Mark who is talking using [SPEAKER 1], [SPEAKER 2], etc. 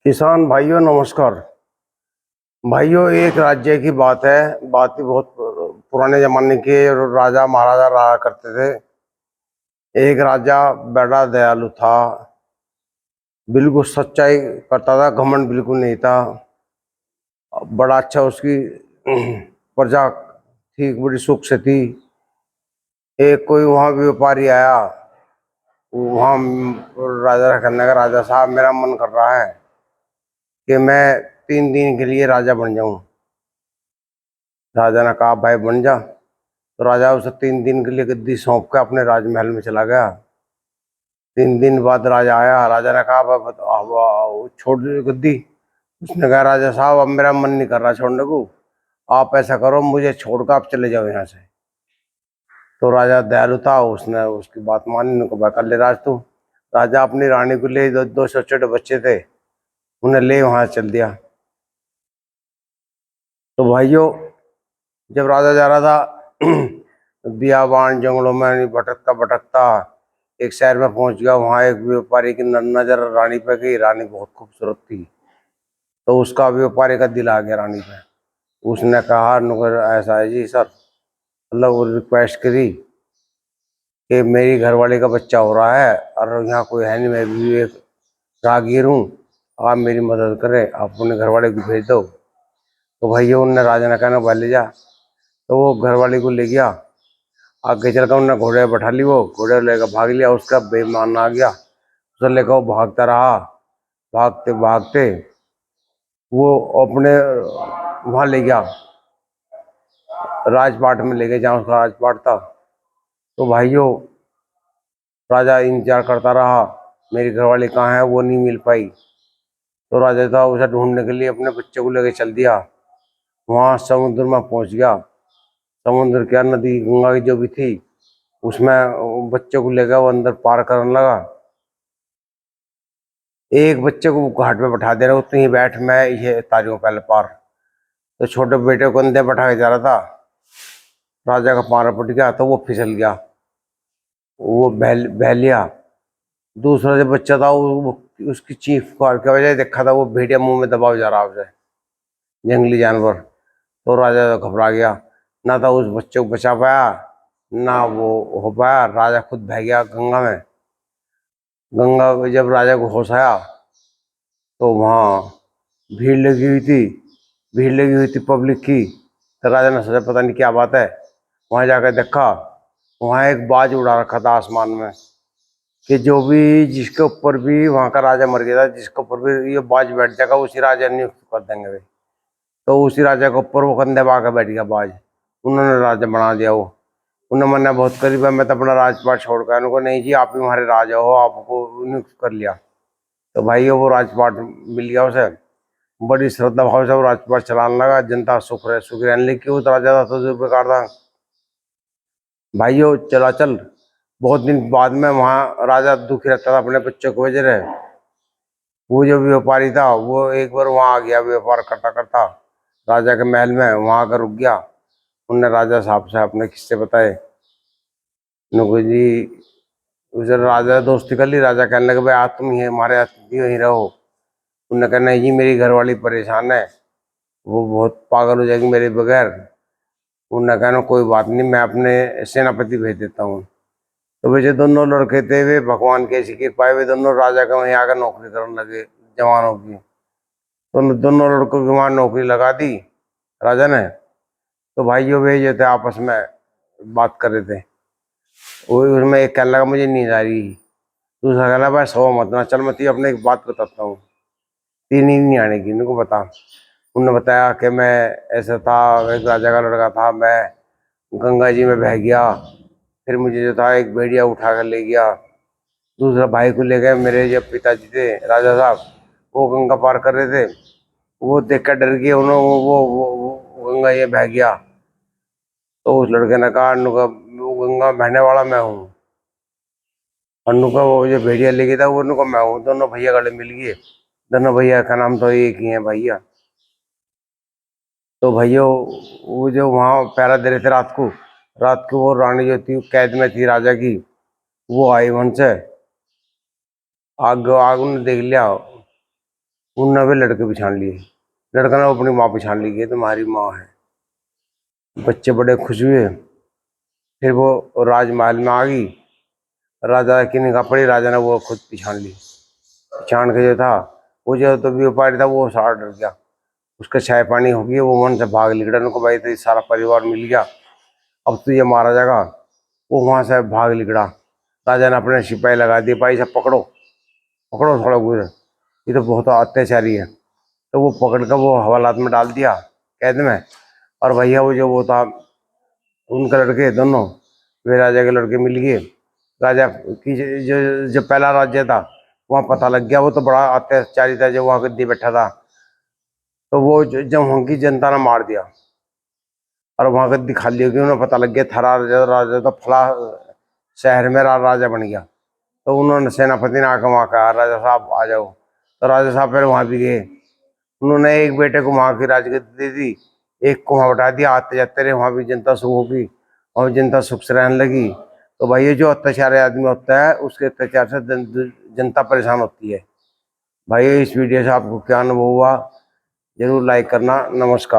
[SPEAKER 1] किसान भाइयों नमस्कार। भाइयों एक राज्य की बात है। बात ही बहुत पुराने जमाने के राजा महाराजा रहा करते थे। एक राजा बड़ा दयालु था, बिल्कुल सच्चाई करता था, घमंड बिल्कुल नहीं था। बड़ा अच्छा उसकी प्रजा थी, बड़ी सुख से थी। एक कोई वहाँ व्यापारी आया, वहाँ राजा कहने लगा, राजा साहब मेरा मन कर रहा है कि मैं 3 दिन के लिए राजा बन जाऊं। राजा ने कहा भाई बन जा। तो राजा उसे 3 दिन के लिए गद्दी सौंप के अपने राजमहल में चला गया। 3 दिन बाद राजा आया। राजा ने कहा छोड़ दो गद्दी। उसने कहा राजा साहब अब मेरा मन नहीं कर रहा छोड़ने को, आप ऐसा करो मुझे छोड़कर आप चले जाओ यहाँ से। तो राजा दयालु था, उसने उसकी बात मानी, उनको कहा कर ले राज तू। राजा अपनी रानी को ले, दो छोटे छोटे बच्चे थे, उन्हें ले वहां चल दिया। तो भाइयों जब राजा जा रहा था बियाबान जंगलों में भटकता भटकता एक शहर में पहुंच गया। वहां एक व्यापारी की नजर रानी पे गई। रानी बहुत खूबसूरत थी, तो उसका व्यापारी का दिल आ गया रानी पे। उसने कहा नुकर ऐसा है जी सर, मतलब वो रिक्वेस्ट करी कि मेरी घरवाली का बच्चा हो रहा है और यहाँ कोई है नहीं, मैं भी एक राहगीर हूँ, आप मेरी मदद करें, आप अपने घरवाले को भेज दो। तो भैया उनने राजा ने कहना भाई ले जा। तो वो घरवाली को ले गया। आगे चल कर उन्होंने घोड़े बैठा ली, वो घोड़े लेकर भाग लिया। उसका बेईमान आ गया, उसे लेकर वो भागता रहा। भागते भागते वो अपने वहां ले गया, राजपाट में ले गए जहाँ उसका राजपाट था। तो भाइयों राजा इंतजार करता रहा, मेरी घरवाली कहाँ है, वो नहीं मिल पाई। तो राजा था उसे ढूंढने के लिए अपने बच्चे को लेकर चल दिया। वहां समुद्र में पहुंच गया। समुद्र क्या, नदी गंगा की जो भी थी, उसमें बच्चे को लेकर वो अंदर पार करने लगा। एक बच्चे को घाट पे बैठा दे रहा, उतनी ही बैठ मैं ये तारियों पहले पार। तो छोटे बेटे को अंदर बैठा के जा रहा था, राजा का पारा पट गया तो वो फिसल गया, वो बह लिया। दूसरा जो बच्चा था वो उसकी चीख पुकार की वजह देखा था वो भेड़िया मुंह में दबाव जा रहा उसे, जंगली जानवर। तो राजा तो घबरा गया, ना तो उस बच्चे को बचा पाया ना वो हो पाया। राजा खुद बह गया गंगा में। गंगा में जब राजा को होश आया तो वहाँ भीड़ लगी हुई थी, भीड़ लगी हुई थी पब्लिक की। तो राजा ने सोचा पता नहीं क्या बात है। वहां जाकर देखा, वहां एक बाज उड़ा रखा था आसमान में, कि जो भी जिसके ऊपर भी वहां का राजा मर गया था, जिसके ऊपर भी ये बाज बैठ जाएगा उसी राजा नियुक्त कर देंगे वे। तो उसी राजा के ऊपर वो कंधे पा बैठ गया बाज। उन्होंने राजा बना दिया वो। उन्होंने मना बहुत करीब है, मैं तो अपना राजपाट छोड़कर, उनको नहीं जी आप ही हमारे राजा हो, आपको नियुक्त कर लिया। तो भाई वो राजपाट मिल गया उसे। बड़ी श्रद्धा भाव से वो राजपाट चलाने लगा। जनता सुख रहे सुख रहने लगी, क्यों उतरा जाता तो जो बेकार था। भाइयों चला चल, बहुत दिन बाद में वहाँ राजा दुखी रहता था अपने बच्चों को वजह रहे। वो जो व्यापारी था वो एक बार वहाँ आ गया व्यापार करता करता राजा के महल में, वहाँ आकर रुक गया। उनने राजा साहब से अपने किस्से बताए। नुको जी उसे राजा दोस्ती कर ली। राजा कहने लगे भाई आज तुम ही हमारे यहीं रहो। उनने कहा नहीं जी मेरी घरवाली परेशान है, वो बहुत पागल हो जाएगी मेरे बगैर। उनने कहा कोई बात नहीं, मैं अपने सेनापति भेज देता हूँ। तो वे जो दोनों लड़के थे वे भगवान की ऐसी कृपा है, वे दोनों राजा के वहीं आकर नौकरी करने लगे जवानों की। तो दोनों लड़कों की वहाँ नौकरी लगा दी राजा ने। तो भाइयों वे जो थे आपस में बात कर रहे थे। वो उसमें एक कहने लगा मुझे नींद आ रही, दूसरा कहना भाई सो मत ना, चल मैं तुझे अपने एक बात बताता हूँ, तीन नींद नहीं आने की। इनको बता। उन्होंने बताया कि मैं ऐसा था, एक राजा का लड़का था, मैं गंगा जी में बह गया, फिर मुझे जो था एक भेड़िया उठा कर ले गया। दूसरा भाई को ले गए, मेरे जो पिताजी थे राजा साहब, वो गंगा पार कर रहे थे, वो देख कर डर गए, उन्होंने वो गंगा ये बह गया। तो उस लड़के ने कहा अन्नू का वो गंगा बहने वाला मैं हूँ, अन्नू का वो जो भेड़िया ले गया था वो अन्नू का मैं हूँ। दोनों भैया गले मिल गए, दोनों भैया का नाम तो एक ही है भैया। तो भैया वो जो वहाँ पहरा दे रहे थे रात को वो रानी जो थी कैद में थी राजा की, वो आई वहां से, आग आग ने देख लिया। उनने भी लड़के पहचान लिए, लड़का ने अपनी माँ पहचान ली कि तुम्हारी माँ है। बच्चे बड़े खुश हुए। फिर वो राजमहल में आ गई, राजा की निगाह पड़ी, राजा ने वो खुद पहचान ली। पहचान के जो था वो जो तो व्यापारी था वो सारा डर गया, उसका चाय पानी हो गया, वो मन से भाग निकला। उनको भाई तो सारा परिवार मिल गया, अब तो ये मारा जाएगा। वो वहां से भाग निकला। राजा ने अपने सिपाही लगा दिए, भाई साहब पकड़ो पकड़ो थोड़ा गुजर, ये तो बहुत अत्याचारी है। तो वो पकड़ कर वो हवालात में डाल दिया, कैद में। और भैया वो जो वो था उनके लड़के दोनों, वे राजा के लड़के मिल गए। राजा की जो पहला राज्य था वहाँ पता लग गया, वो तो बड़ा अत्याचारी था जो वहाँ गद्दी बैठा था। तो वो जब वहाँ की जनता ने मार दिया और वहाँ गद्दी खाली हो गई, उन्हें पता लग गया था राजा तो फला शहर में राजा बन गया। तो उन्होंने सेनापति ने आकर वहाँ कहा राजा साहब आ जाओ। तो राजा साहब फिर वहाँ भी गए। उन्होंने एक बेटे को वहाँ की राजगद्दी दे दी, एक को वहाँ बैठा दिया। आते जाते रहे, वहाँ भी जनता सुख होगी और जनता सुख से रहने लगी। तो भाई ये जो अत्याचारी आदमी होता है उसके अत्याचार से जनता परेशान होती है। भाई इस वीडियो से आपको क्या अनुभव हुआ जरूर लाइक करना। नमस्कार।